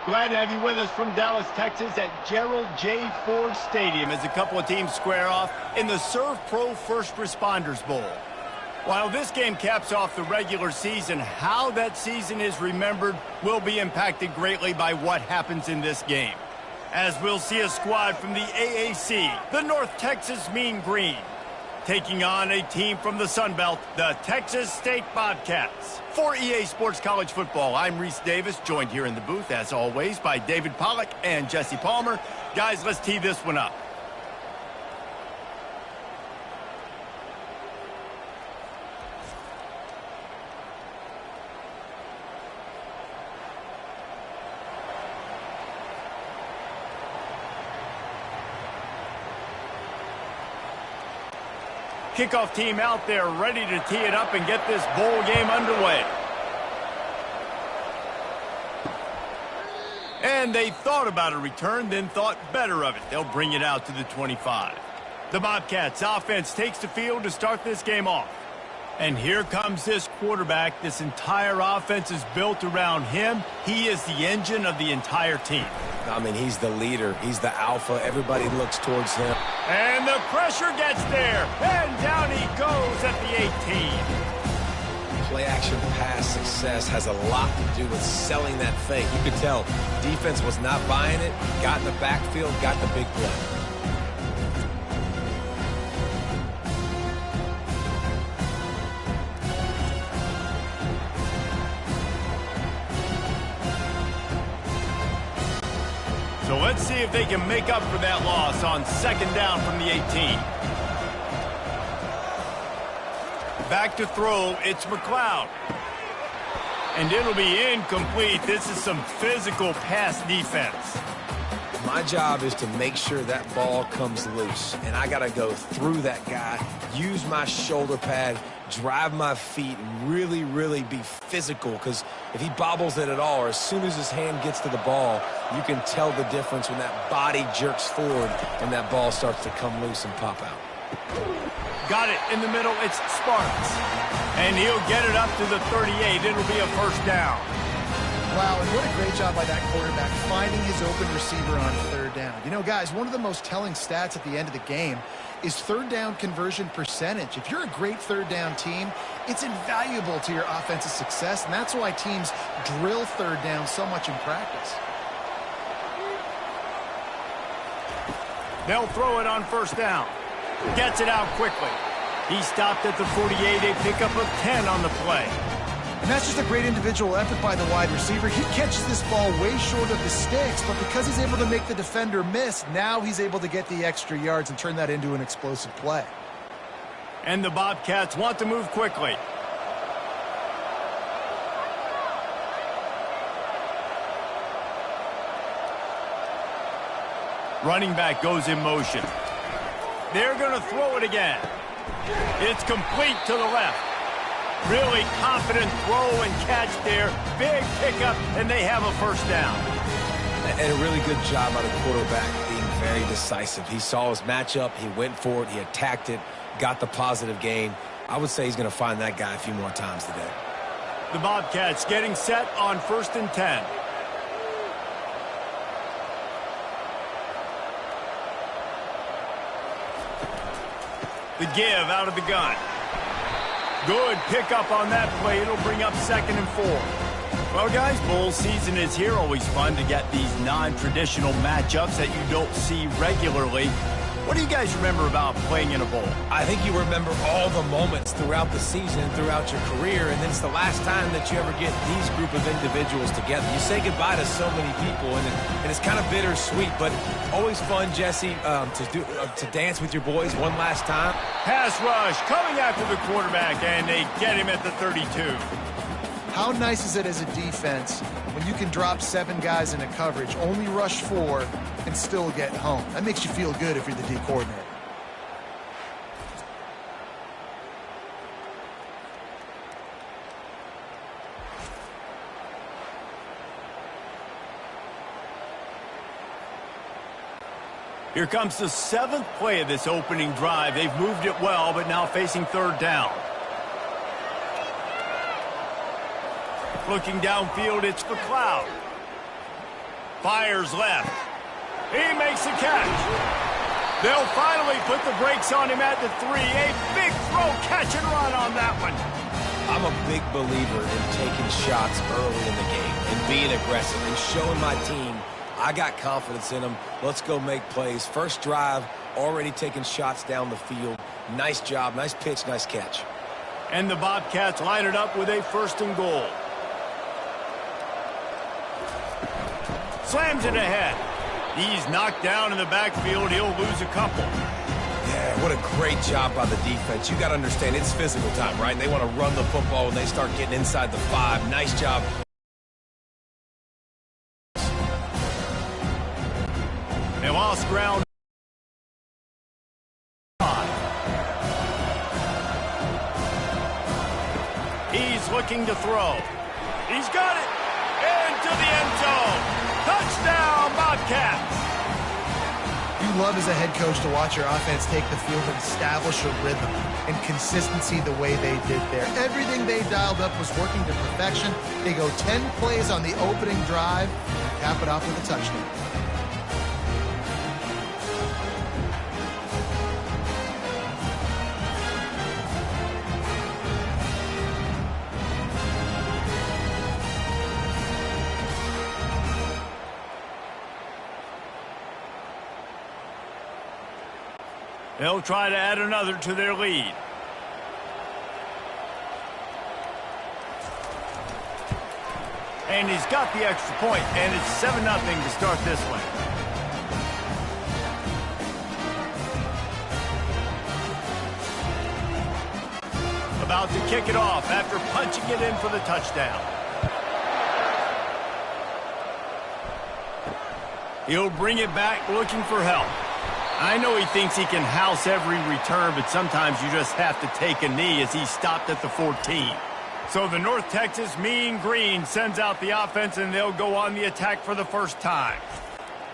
Glad to have you with us from Dallas, Texas at Gerald J. Ford Stadium as a couple of teams square off in the Serve Pro First Responders Bowl. While this game caps off the regular season, how that season is remembered will be impacted greatly by what happens in this game. As we'll see a squad from the AAC, the North Texas Mean Green, taking on a team from the Sun Belt, the Texas State Bobcats. For EA Sports College Football, I'm Reese Davis, joined here in the booth, as always, by David Pollack and Jesse Palmer. Guys, let's tee this one up. Kickoff team out there ready to tee it up and get this bowl game underway. And they thought about a return, then thought better of it. They'll bring it out to the 25. The Bobcats offense takes the field to start this game off. And here comes this quarterback. This entire offense is built around him. He is the engine of the entire team. I mean, he's the leader. He's the alpha. Everybody looks towards him. And the pressure gets there. And down he goes at the 18. Play-action pass success has a lot to do with selling that fake. You could tell defense was not buying it, got in the backfield, got the big play. So let's see if they can make up for that loss on second down from the 18. Back to throw, it's McLeod. And it'll be incomplete. This is some physical pass defense. My job is to make sure that ball comes loose. And I got to go through that guy, use my shoulder pad, drive my feet, and really, really be physical. Because if he bobbles it at all, or as soon as his hand gets to the ball, you can tell the difference when that body jerks forward and that ball starts to come loose and pop out. Got it in the middle. It's Sparks. And he'll get it up to the 38. It'll be a first down. Wow, and what a great job by that quarterback finding his open receiver on third down. You know, guys, one of the most telling stats at the end of the game is third down conversion percentage. If you're a great third down team, it's invaluable to your offensive success, and that's why teams drill third down so much in practice. They'll throw it on first down. Gets it out quickly. He stopped at the 48, a pickup of 10 on the play. And that's just a great individual effort by the wide receiver. He catches this ball way short of the sticks, but because he's able to make the defender miss, now he's able to get the extra yards and turn that into an explosive play. And the Bobcats want to move quickly. Running back goes in motion. They're going to throw it again. It's complete to the left. Really confident throw and catch there. Big pickup, and they have a first down. And a really good job by the quarterback being very decisive. He saw his matchup. He went for it. He attacked it, got the positive gain. I would say he's going to find that guy a few more times today. The Bobcats getting set on 1st and 10. The give out of the gun. Good pickup on that play. It'll bring up 2nd and 4. Well, guys, bowl season is here. Always fun to get these non-traditional matchups that you don't see regularly. What do you guys remember about playing in a bowl? I think you remember all the moments throughout the season, throughout your career, and then it's the last time that you ever get these group of individuals together. You say goodbye to so many people, and it's kind of bittersweet, but always fun, Jesse, to dance with your boys one last time. Pass rush coming after the quarterback, and they get him at the 32. How nice is it as a defense when you can drop 7 guys into coverage, only rush 4, and still get home? That makes you feel good if you're the D coordinator. Here comes the 7th play of this opening drive. They've moved it well, but now facing third down. Looking downfield, it's McLeod. Fires left. He makes the catch. They'll finally put the brakes on him at the 3. A big throw, catch and run on that one. I'm a big believer in taking shots early in the game and being aggressive and showing my team I got confidence in them. Let's go make plays. First drive, already taking shots down the field. Nice job, nice pitch, nice catch. And the Bobcats line it up with a 1st and goal. Slams it ahead. He's knocked down in the backfield. He'll lose a couple. Yeah, what a great job by the defense. You got to understand, it's physical time, right? They want to run the football when they start getting inside the 5. Nice job. They lost ground. He's looking to throw. He's got it. Into the end zone. Touchdown, Bobcats. You love as a head coach to watch your offense take the field and establish a rhythm and consistency the way they did there. Everything they dialed up was working to perfection. They go 10 plays on the opening drive and cap it off with a touchdown. They'll try to add another to their lead. And he's got the extra point, and it's 7-0 to start this one. About to kick it off after punching it in for the touchdown. He'll bring it back looking for help. I know he thinks he can house every return, but sometimes you just have to take a knee as he stopped at the 14. So the North Texas Mean Green sends out the offense, and they'll go on the attack for the first time.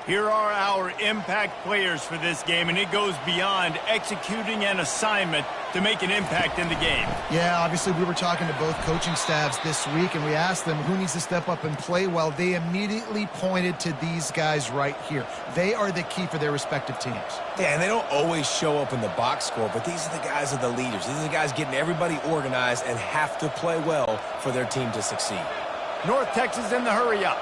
Here are our impact players for this game, and it goes beyond executing an assignment to make an impact in the game. Yeah, obviously we were talking to both coaching staffs this week, and we asked them who needs to step up and play well. They immediately pointed to these guys right here. They are the key for their respective teams. Yeah, and they don't always show up in the box score, but these are the guys that are the leaders. These are the guys getting everybody organized and have to play well for their team to succeed. North Texas in the hurry up.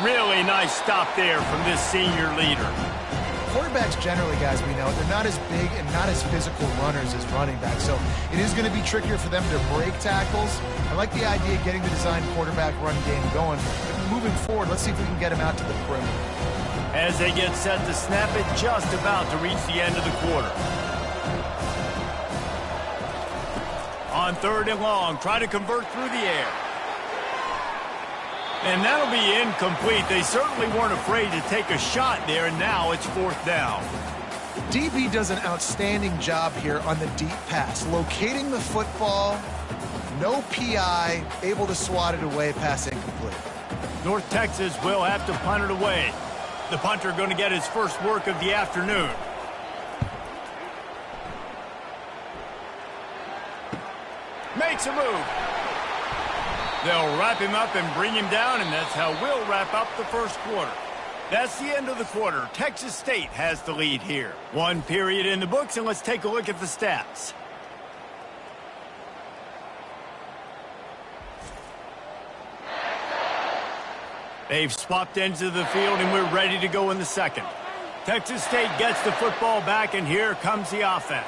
Really nice stop there from this senior leader. Quarterbacks generally, guys, we know, they're not as big and not as physical runners as running backs, so it is going to be trickier for them to break tackles. I like the idea of getting the designed quarterback run game going, but moving forward, let's see if we can get him out to the perimeter. As they get set to snap it, just about to reach the end of the quarter. On 3rd and long, try to convert through the air. And that'll be incomplete. They certainly weren't afraid to take a shot there, and now it's 4th down. DB does an outstanding job here on the deep pass, locating the football, no PI, able to swat it away, pass incomplete. North Texas will have to punt it away. The punter going to get his first work of the afternoon. Makes a move. They'll wrap him up and bring him down, and that's how we'll wrap up the first quarter. That's the end of the quarter. Texas State has the lead here. 1 period in the books, and let's take a look at the stats. They've swapped ends of the field, and we're ready to go in the second. Texas State gets the football back, and here comes the offense.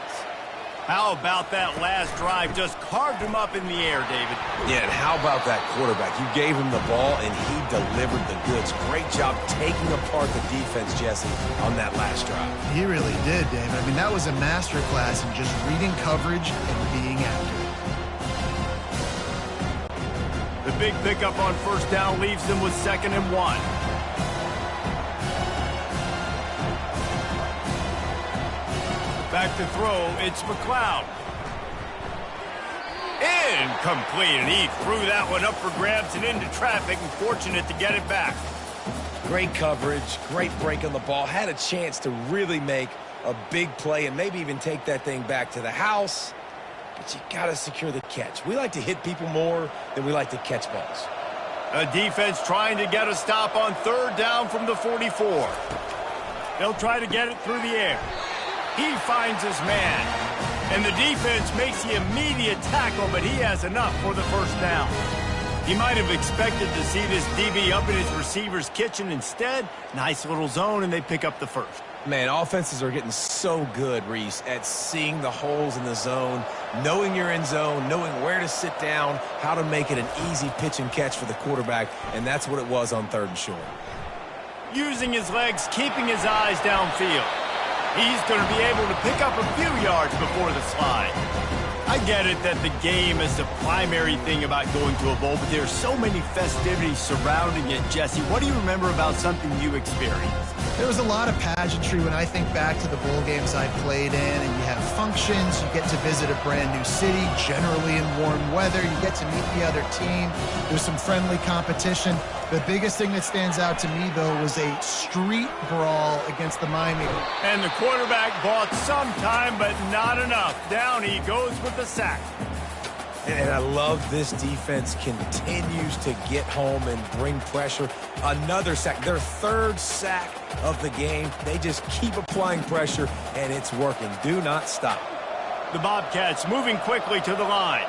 How about that last drive? Just carved him up in the air, David. Yeah, and how about that quarterback? You gave him the ball, and he delivered the goods. Great job taking apart the defense, Jesse, on that last drive. He really did, David. I mean, that was a masterclass in just reading coverage and being accurate. The big pickup on 1st down leaves them with 2nd and 1. Back to throw, it's McLeod. Incomplete, and he threw that one up for grabs and into traffic, and fortunate to get it back. Great coverage, great break on the ball. Had a chance to really make a big play and maybe even take that thing back to the house. But you got to secure the catch. We like to hit people more than we like to catch balls. A defense trying to get a stop on third down from the 44. They'll try to get it through the air. He finds his man. And the defense makes the immediate tackle, but he has enough for the first down. He might have expected to see this DB up in his receiver's kitchen. Instead, nice little zone, and they pick up the first. Man, offenses are getting so good, Reese, at seeing the holes in the zone, knowing you're in zone, knowing where to sit down, how to make it an easy pitch and catch for the quarterback, and that's what it was on 3rd and short. Using his legs, keeping his eyes downfield. He's going to be able to pick up a few yards before the slide. I get it that the game is the primary thing about going to a bowl, but there's so many festivities surrounding it. Jesse, what do you remember about something you experienced? There was a lot of pageantry when I think back to the bowl games I played in, and you have functions, you get to visit a brand new city, generally in warm weather, you get to meet the other team, there's some friendly competition. The biggest thing that stands out to me, though, was a street brawl against the Miami. And the quarterback bought some time, but not enough. Down he goes with the sack. And I love this defense continues to get home and bring pressure. Another sack, their 3rd sack of the game. They just keep applying pressure, and it's working. Do not stop. The Bobcats moving quickly to the line.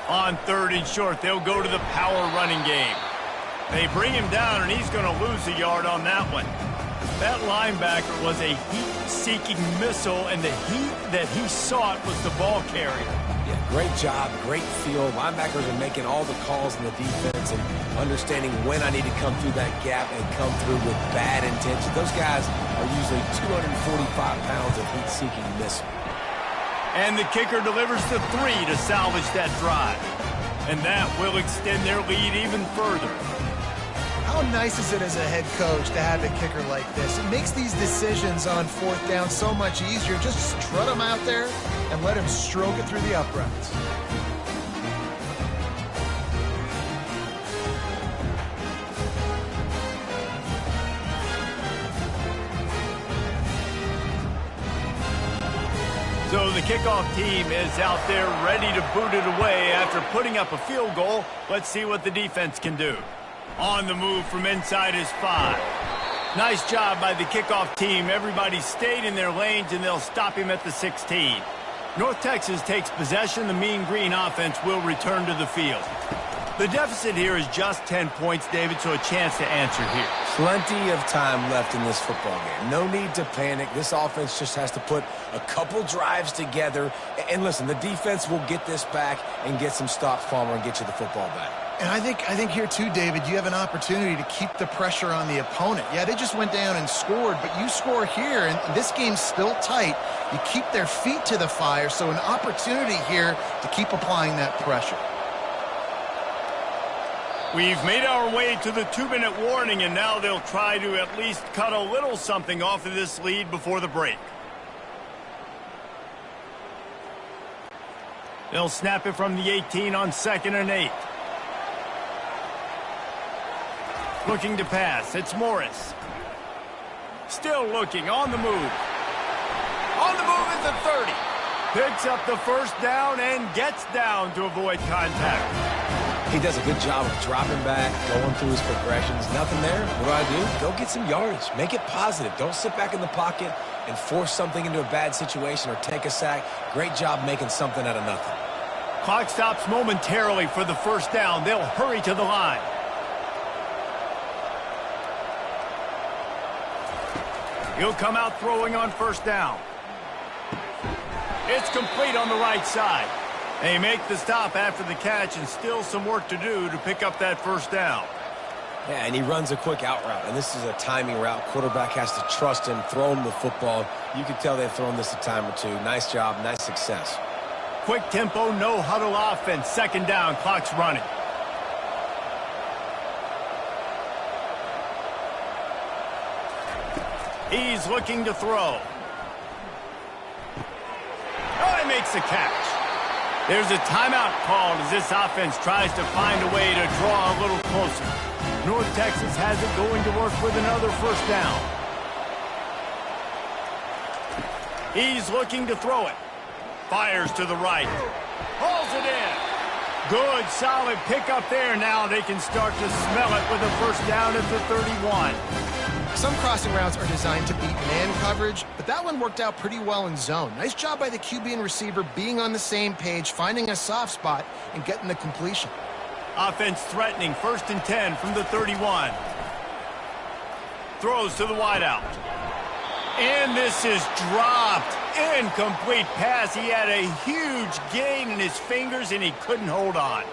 On 3rd and short, they'll go to the power running game. They bring him down, and he's going to lose a yard on that one. That linebacker was a heat-seeking missile, and the heat that he sought was the ball carrier. Yeah, great job, great feel. Linebackers are making all the calls in the defense and understanding when I need to come through that gap and come through with bad intention. Those guys are usually 245 pounds of heat-seeking missile. And the kicker delivers the 3 to salvage that drive. And that will extend their lead even further. How nice is it as a head coach to have a kicker like this? It makes these decisions on 4th down so much easier. Just strut him out there and let him stroke it through the uprights. So the kickoff team is out there ready to boot it away after putting up a field goal. Let's see what the defense can do. On the move from inside his 5. Nice job by the kickoff team. Everybody stayed in their lanes, and they'll stop him at the 16. North Texas takes possession. The Mean Green offense will return to the field. The deficit here is just 10 points, David, so a chance to answer here. Plenty of time left in this football game. No need to panic. This offense just has to put a couple drives together. And listen, the defense will get this back and get some stops, Palmer, and get you the football back. And I think here too, David, you have an opportunity to keep the pressure on the opponent. Yeah, they just went down and scored, but you score here, and this game's still tight. You keep their feet to the fire, so an opportunity here to keep applying that pressure. We've made our way to the 2-minute warning, and now they'll try to at least cut a little something off of this lead before the break. They'll snap it from the 18 on 2nd and 8. Looking to pass. It's Morris. Still looking. On the move. On the move at the 30. Picks up the first down and gets down to avoid contact. He does a good job of dropping back, going through his progressions. Nothing there. What do? Go get some yardage. Make it positive. Don't sit back in the pocket and force something into a bad situation or take a sack. Great job making something out of nothing. Clock stops momentarily for the first down. They'll hurry to the line. He'll come out throwing on first down. It's complete on the right side. They make the stop after the catch, and still some work to do to pick up that first down. Yeah, and he runs a quick out route, and this is a timing route. Quarterback has to trust him, throw him the football. You can tell they've thrown this a time or two. Nice job, nice success. Quick tempo, no huddle offense. 2nd down, clock's running. He's looking to throw. Oh, he makes the catch. There's a timeout called as this offense tries to find a way to draw a little closer. North Texas has it going to work with another first down. He's looking to throw it. Fires to the right. Hauls it in. Good, solid pickup there. Now they can start to smell it with a first down at the 31. Some crossing routes are designed to beat man coverage, but that one worked out pretty well in zone. Nice job by the QB and receiver being on the same page, finding a soft spot, and getting the completion. Offense threatening, 1st and 10 from the 31. Throws to the wideout. And this is dropped. Incomplete pass. He had a huge gain in his fingers, and he couldn't hold on.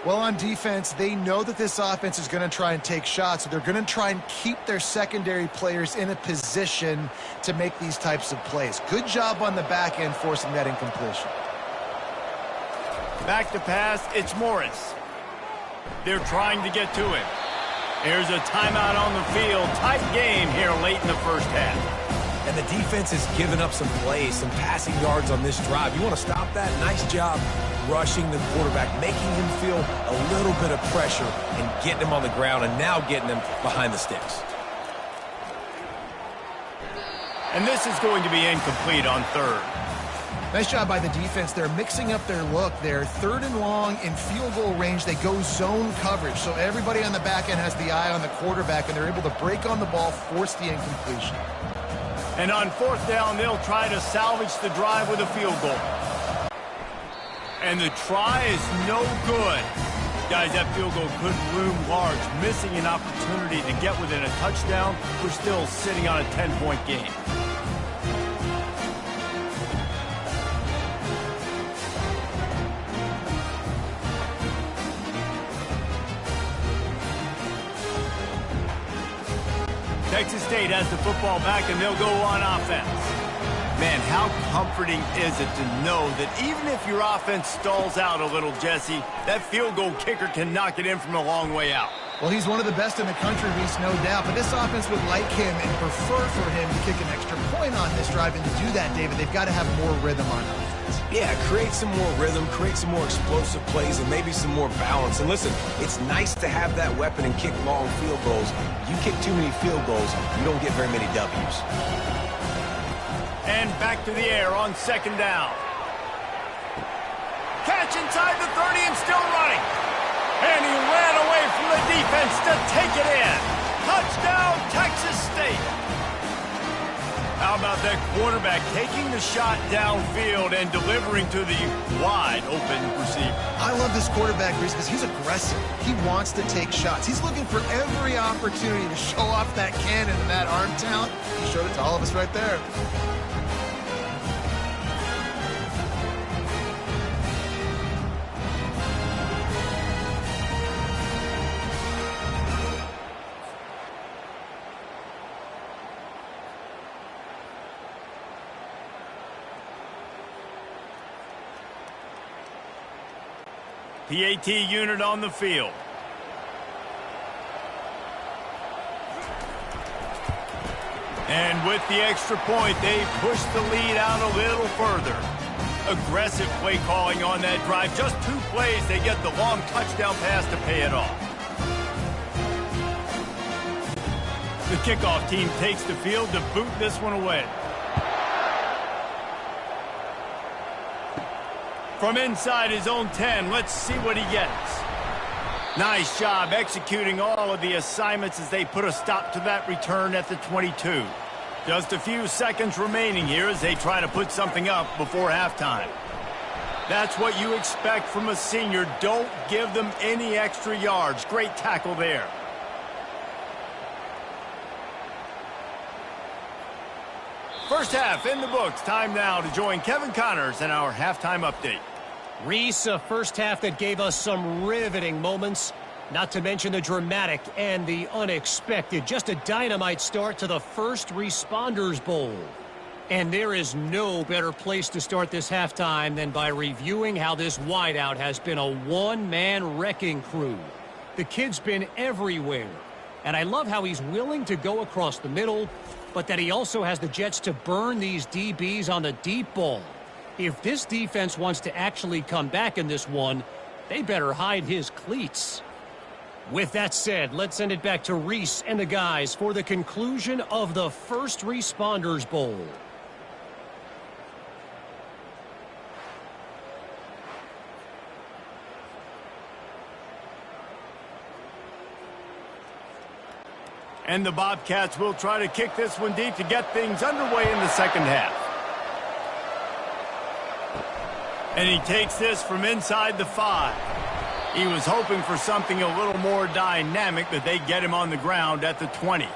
Well, on defense, they know that this offense is going to try and take shots, so they're going to try and keep their secondary players in a position to make these types of plays. Good job on the back end forcing that incompletion. Back to pass, it's Morris. They're trying to get to him. Here's a timeout on the field. Tight game here late in the first half. And the defense has given up some plays, some passing yards on this drive. You want to stop that? Nice job rushing the quarterback, making him feel a little bit of pressure and getting him on the ground and now getting him behind the sticks. And this is going to be incomplete on third. Nice job by the defense. They're mixing up their look. They're 3rd and long in field goal range. They go zone coverage. So everybody on the back end has the eye on the quarterback, and they're able to break on the ball, force the incompletion. And on 4th down, they'll try to salvage the drive with a field goal. And the try is no good. Guys, that field goal could loom large. Missing an opportunity to get within a touchdown. We're still sitting on a 10-point game. Texas State has the football back, and they'll go on offense. Man, how comforting is it to know that even if your offense stalls out a little, Jesse, that field goal kicker can knock it in from a long way out. Well, he's one of the best in the country, Reese, no doubt. But this offense would like him and prefer for him to kick an extra point on this drive. And to do that, David, they've got to have more rhythm on offense. Yeah, create some more rhythm, create some more explosive plays, and maybe some more balance. And listen, it's nice to have that weapon and kick long field goals. You kick too many field goals, you don't get very many W's. And back to the air on 2nd down. Catch inside the 30 and still running. And he ran away from the defense to take it in. Touchdown, Texas State. How about that quarterback taking the shot downfield and delivering to the wide open receiver? I love this quarterback, Reese, because he's aggressive. He wants to take shots. He's looking for every opportunity to show off that cannon and that arm talent. He showed it to all of us right there. PAT unit on the field. And with the extra point, they push the lead out a little further. Aggressive play calling on that drive. Just 2 plays, they get the long touchdown pass to pay it off. The kickoff team takes the field to boot this one away. From inside his own 10, let's see what he gets. Nice job executing all of the assignments as they put a stop to that return at the 22. Just a few seconds remaining here as they try to put something up before halftime. That's what you expect from a senior. Don't give them any extra yards. Great tackle there. First half in the books. Time now to join Kevin Connors in our halftime update. Reese, a first half that gave us some riveting moments, not to mention the dramatic and the unexpected. Just a dynamite start to the First Responders Bowl. And there is no better place to start this halftime than by reviewing how this wideout has been a one-man wrecking crew. The kid's been everywhere. And I love how he's willing to go across the middle, but that he also has the jets to burn these DBs on the deep ball. If this defense wants to actually come back in this one, they better hide his cleats. With that said, let's send it back to Reese and the guys for the conclusion of the First Responders Bowl. And the Bobcats will try to kick this one deep to get things underway in the second half. And he takes this from inside the 5. He was hoping for something a little more dynamic, but they get him on the ground at the 20.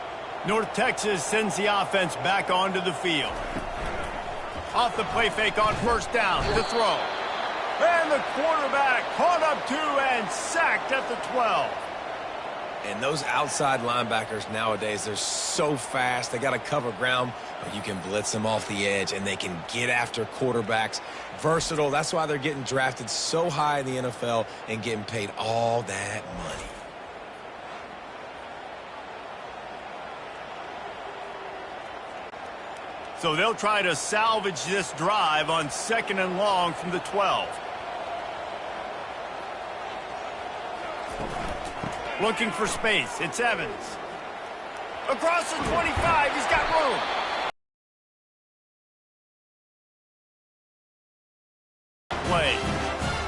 North Texas sends the offense back onto the field. Off the play fake on first down, the throw. And the quarterback caught up to and sacked at the 12. And those outside linebackers nowadays, they're so fast. They got to cover ground, but you can blitz them off the edge, and they can get after quarterbacks. Versatile. That's why they're getting drafted so high in the NFL and getting paid all that money. So they'll try to salvage this drive on 2nd and long from the 12. Looking for space. It's Evans. Across the 25. He's got room. Play.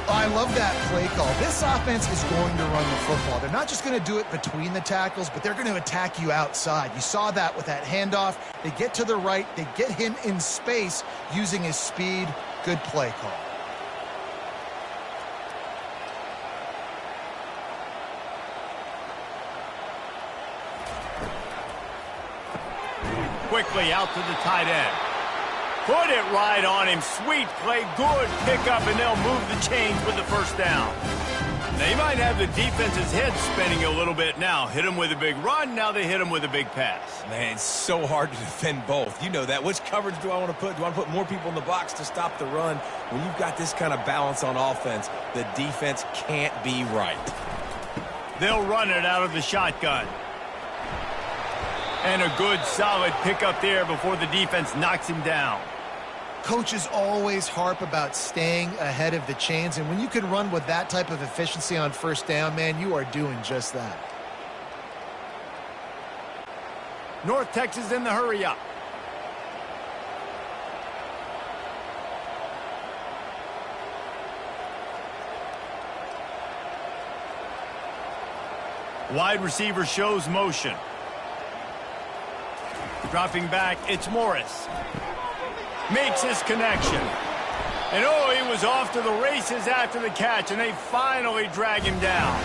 I love that play call. This offense is going to run the football. They're not just going to do it between the tackles, but they're going to attack you outside. You saw that with that handoff. They get to the right. They get him in space using his speed. Good play call. Quickly out to the tight end. Put it right on him. Sweet play. Good pickup, and they'll move the chains with the first down. They might have the defense's head spinning a little bit now. Hit him with a big run. Now they hit him with a big pass. Man, it's so hard to defend both. You know that. Which coverage do I want to put? Do I want to put more people in the box to stop the run? When you've got this kind of balance on offense, the defense can't be right. They'll run it out of the shotgun. And a good, solid pickup there before the defense knocks him down. Coaches always harp about staying ahead of the chains, and when you can run with that type of efficiency on first down, man, you are doing just that. North Texas in the hurry up. Wide receiver shows motion. Dropping back, it's Morris. Makes his connection. And oh, he was off to the races after the catch, and they finally drag him down.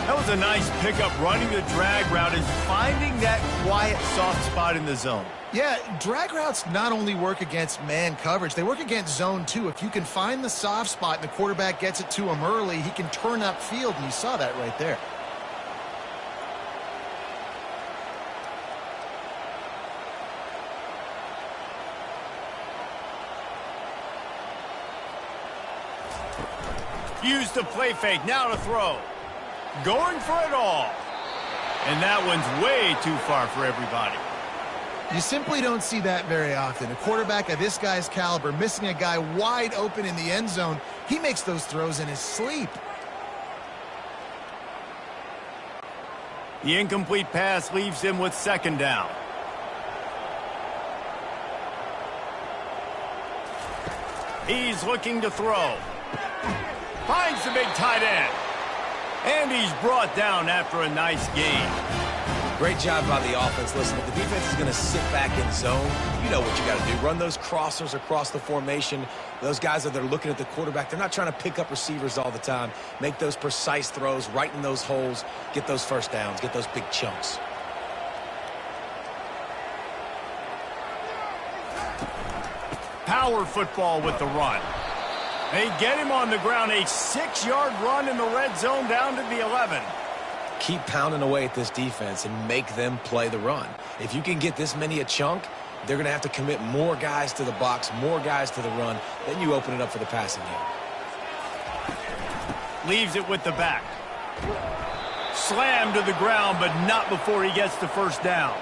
That was a nice pickup, running the drag route and finding that quiet, soft spot in the zone. Yeah, drag routes not only work against man coverage, they work against zone too. If you can find the soft spot and the quarterback gets it to him early, he can turn upfield, and you saw that right there. Use the play fake, now to throw. Going for it all. And that one's way too far for everybody. You simply don't see that very often. A quarterback of this guy's caliber missing a guy wide open in the end zone. He makes those throws in his sleep. The incomplete pass leaves him with 2nd down. He's looking to throw. Finds the big tight end. And he's brought down after a nice gain. Great job by the offense. Listen, if the defense is going to sit back in zone, you know what you got to do. Run those crossers across the formation. Those guys that are looking at the quarterback, they're not trying to pick up receivers all the time. Make those precise throws right in those holes. Get those first downs. Get those big chunks. Power football with the run. They get him on the ground. A 6-yard run in the red zone down to the 11. Keep pounding away at this defense and make them play the run. If you can get this many a chunk, they're going to have to commit more guys to the box, more guys to the run. Then you open it up for the passing game. Leaves it with the back. Slammed to the ground, but not before he gets the first down.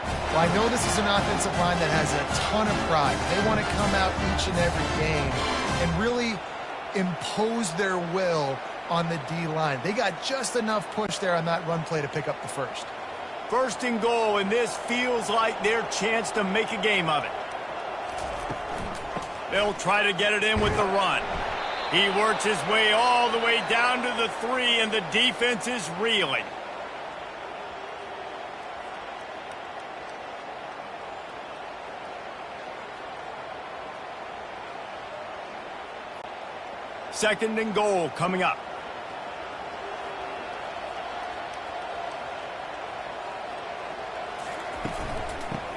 Well, I know this is an offensive line that has a ton of pride. They want to come out each and every game and really impose their will on the D-line. They got just enough push there on that run play to pick up the first. First and goal, and this feels like their chance to make a game of it. They'll try to get it in with the run. He works his way all the way down to the 3, and the defense is reeling. Second and goal coming up.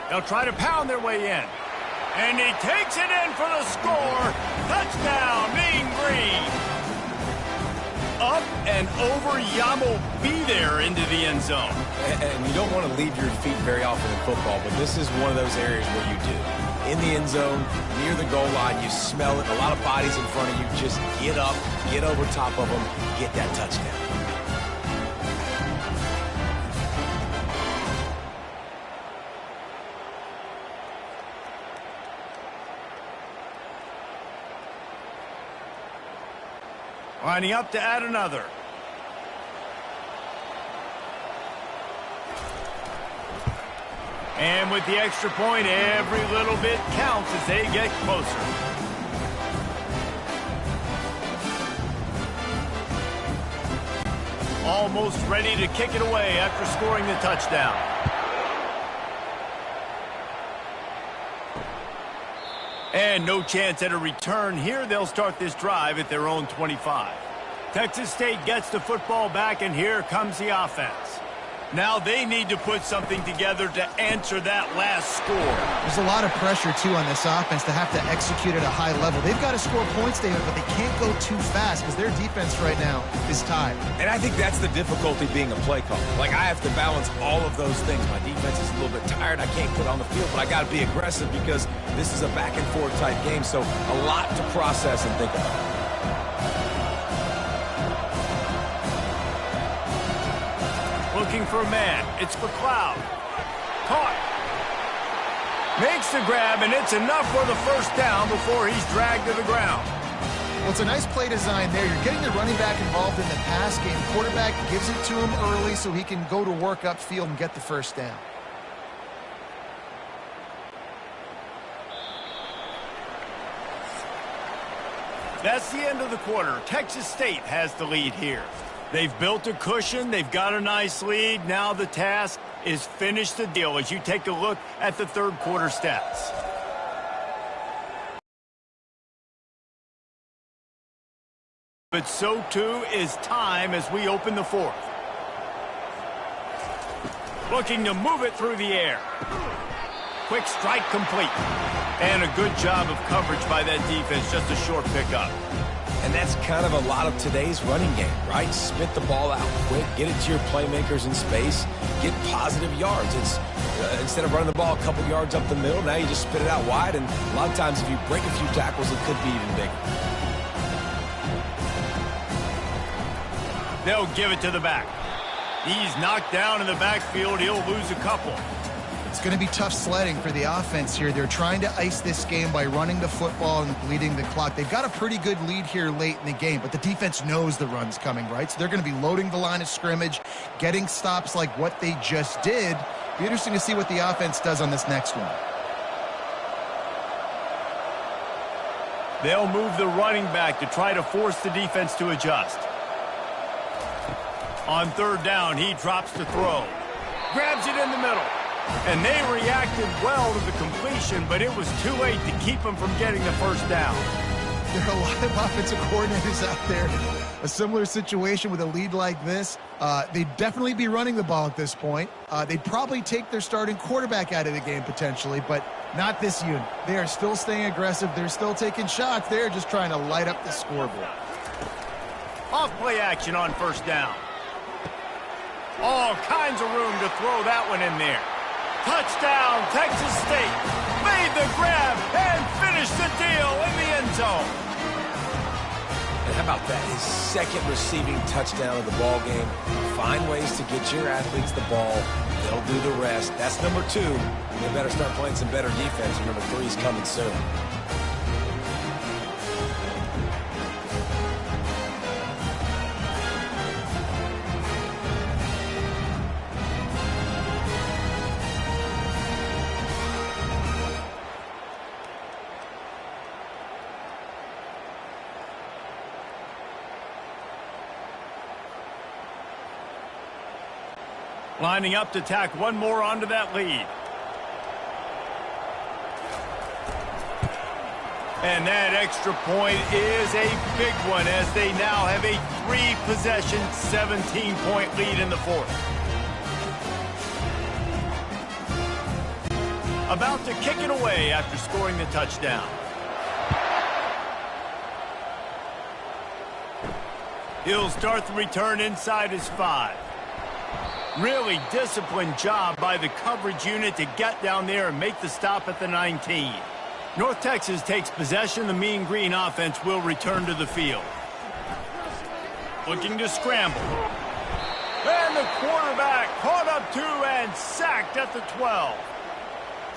They'll try to pound their way in. And he takes it in for the score. Touchdown, Mean Green. Up and over, Yamo be there into the end zone. And you don't want to leave your feet very often in football, but this is one of those areas where you do. In the end zone, near the goal line, you smell it. A lot of bodies in front of you. Just get up, get over top of them, get that touchdown. Lining up to add another. And with the extra point, every little bit counts as they get closer. Almost ready to kick it away after scoring the touchdown. And no chance at a return here. They'll start this drive at their own 25. Texas State gets the football back, and here comes the offense. Now they need to put something together to answer that last score. There's a lot of pressure, too, on this offense to have to execute at a high level. They've got to score points, David, but they can't go too fast because their defense right now is tied. And I think that's the difficulty being a play caller. Like, I have to balance all of those things. My defense is a little bit tired. I can't put on the field, but I got to be aggressive because this is a back-and-forth type game, so a lot to process and think about. Looking for a man. It's McLeod. Caught. Makes the grab, and it's enough for the first down before he's dragged to the ground. Well, it's a nice play design there. You're getting the running back involved in the pass game. Quarterback gives it to him early so he can go to work upfield and get the first down. That's the end of the quarter. Texas State has the lead here. They've built a cushion. They've got a nice lead. Now the task is finish the deal as you take a look at the third quarter stats. But so too is time as we open the fourth. Looking to move it through the air. Quick strike complete. And a good job of coverage by that defense. Just a short pickup. And that's kind of a lot of today's running game, right? Spit the ball out quick, get it to your playmakers in space, get positive yards. It's instead of running the ball a couple yards up the middle, now you just spit it out wide, and a lot of times if you break a few tackles, it could be even bigger. They'll give it to the back. He's knocked down in the backfield. He'll lose a couple. It's going to be tough sledding for the offense here. They're trying to ice this game by running the football and bleeding the clock. They've got a pretty good lead here late in the game, but the defense knows the run's coming, right? So they're going to be loading the line of scrimmage, getting stops like what they just did. Be interesting to see what the offense does on this next one. They'll move the running back to try to force the defense to adjust. On third down, he drops the throw. Grabs it in the middle. And they reacted well to the completion, but it was too late to keep them from getting the first down. There are a lot of offensive coordinators out there. A similar situation with a lead like this. They'd definitely be running the ball at this point. They'd probably take their starting quarterback out of the game potentially, but not this unit. They are still staying aggressive. They're still taking shots. They're just trying to light up the scoreboard. Off play action on first down. All kinds of room to throw that one in there. Touchdown, Texas State. Made the grab and finished the deal in the end zone. And How about that? His second receiving touchdown of the ball game. Find ways to get your athletes the ball. They'll do the rest. That's number 2. They better start playing some better defense. Number 3 is coming soon. Lining up to tack one more onto that lead. And that extra point is a big one as they now have a 3-possession, 17-point lead in the 4th. About to kick it away after scoring the touchdown. He'll start the return inside his 5. Really disciplined job by the coverage unit to get down there and make the stop at the 19. North Texas takes possession. The Mean Green offense will return to the field. Looking to scramble. And the quarterback caught up 2 and sacked at the 12.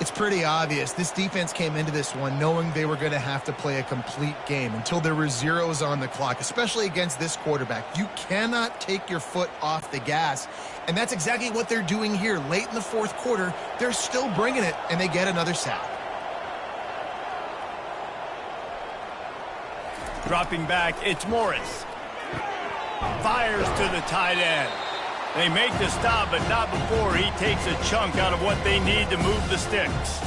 It's pretty obvious. This defense came into this one knowing they were going to have to play a complete game until there were zeros on the clock, especially against this quarterback. You cannot take your foot off the gas, and that's exactly what they're doing here. Late in the 4th quarter, they're still bringing it, and they get another sack. Dropping back, it's Morris. Fires to the tight end. They make the stop, but not before he takes a chunk out of what they need to move the sticks.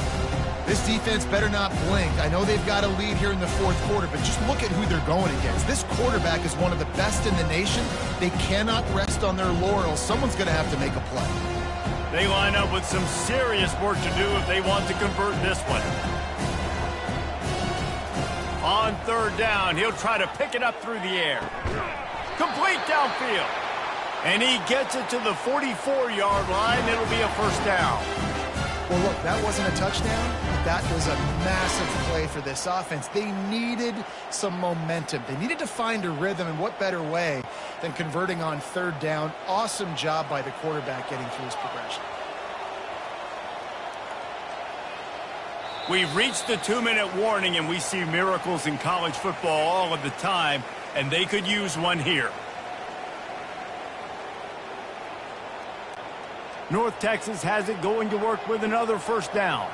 This defense better not blink. I know they've got a lead here in the 4th quarter, but just look at who they're going against. This quarterback is one of the best in the nation. They cannot rest on their laurels. Someone's going to have to make a play. They line up with some serious work to do if they want to convert this one. On 3rd down, he'll try to pick it up through the air. Complete downfield. And he gets it to the 44-yard line. It'll be a 1st down. Well, look, that wasn't a touchdown, but that was a massive play for this offense. They needed some momentum. They needed to find a rhythm, and what better way than converting on 3rd down. Awesome job by the quarterback getting through his progression. We've reached the 2-minute warning, and we see miracles in college football all of the time, and they could use one here. North Texas has it going to work with another 1st down.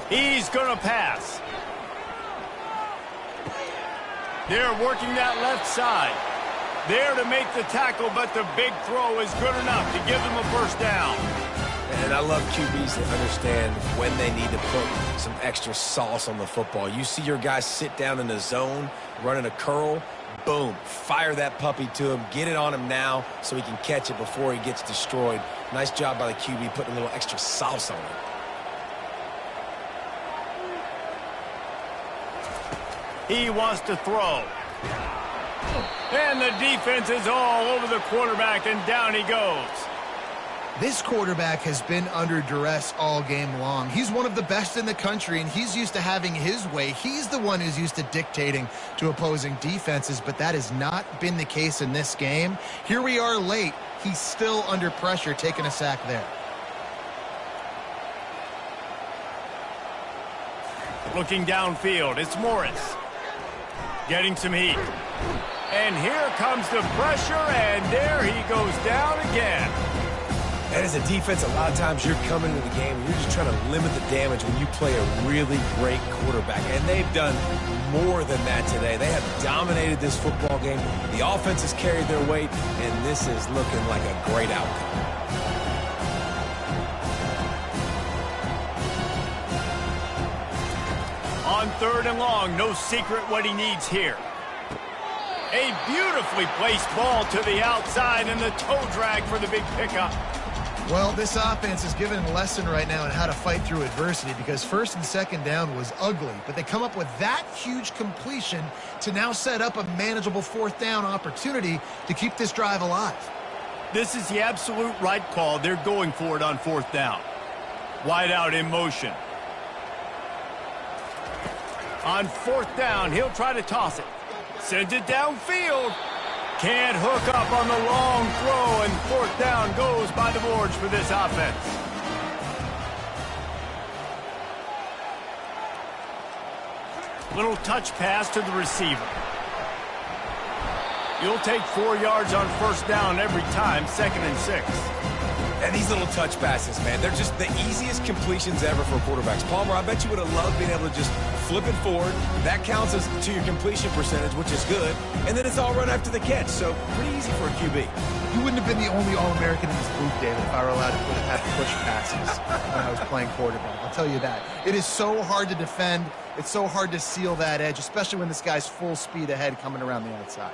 He's going to pass. They're working that left side. There to make the tackle, but the big throw is good enough to give them a 1st down. And I love QBs that understand when they need to put some extra sauce on the football. You see your guys sit down in the zone, running a curl, boom, fire that puppy to him, get it on him now so he can catch it before he gets destroyed. Nice job by the QB putting a little extra sauce on it. He wants to throw. And the defense is all over the quarterback, and down he goes. This quarterback has been under duress all game long. He's one of the best in the country, and he's used to having his way. He's the one who's used to dictating to opposing defenses, but that has not been the case in this game. Here we are late. He's still under pressure, taking a sack there. Looking downfield, it's Morris. Getting some heat. And here comes the pressure, and there he goes down again. And as a defense, a lot of times you're coming into the game and you're just trying to limit the damage when you play a really great quarterback. And they've done more than that today. They have dominated this football game. The offense has carried their weight, and this is looking like a great outcome. On 3rd and long, no secret what he needs here. A beautifully placed ball to the outside, and the toe drag for the big pickup. Well, this offense is given a lesson right now on how to fight through adversity, because 1st and 2nd down was ugly, but they come up with that huge completion to now set up a manageable 4th down opportunity to keep this drive alive. This is the absolute right call. They're going for it on 4th down. Wide out in motion. On 4th down, he'll try to toss it. Sends it downfield. Can't hook up on the long throw, and 4th down goes by the boards for this offense. Little touch pass to the receiver. You'll take 4 yards on 1st down every time, 2nd and 6. And these little touch passes, man, they're just the easiest completions ever for quarterbacks. Palmer, I bet you would have loved being able to just flip it forward. That counts as to your completion percentage, which is good. And then it's all run after the catch, so pretty easy for a QB. You wouldn't have been the only All-American in this booth, David, if I were allowed to have push passes when I was playing quarterback. I'll tell you that. It is so hard to defend. It's so hard to seal that edge, especially when this guy's full speed ahead coming around the outside.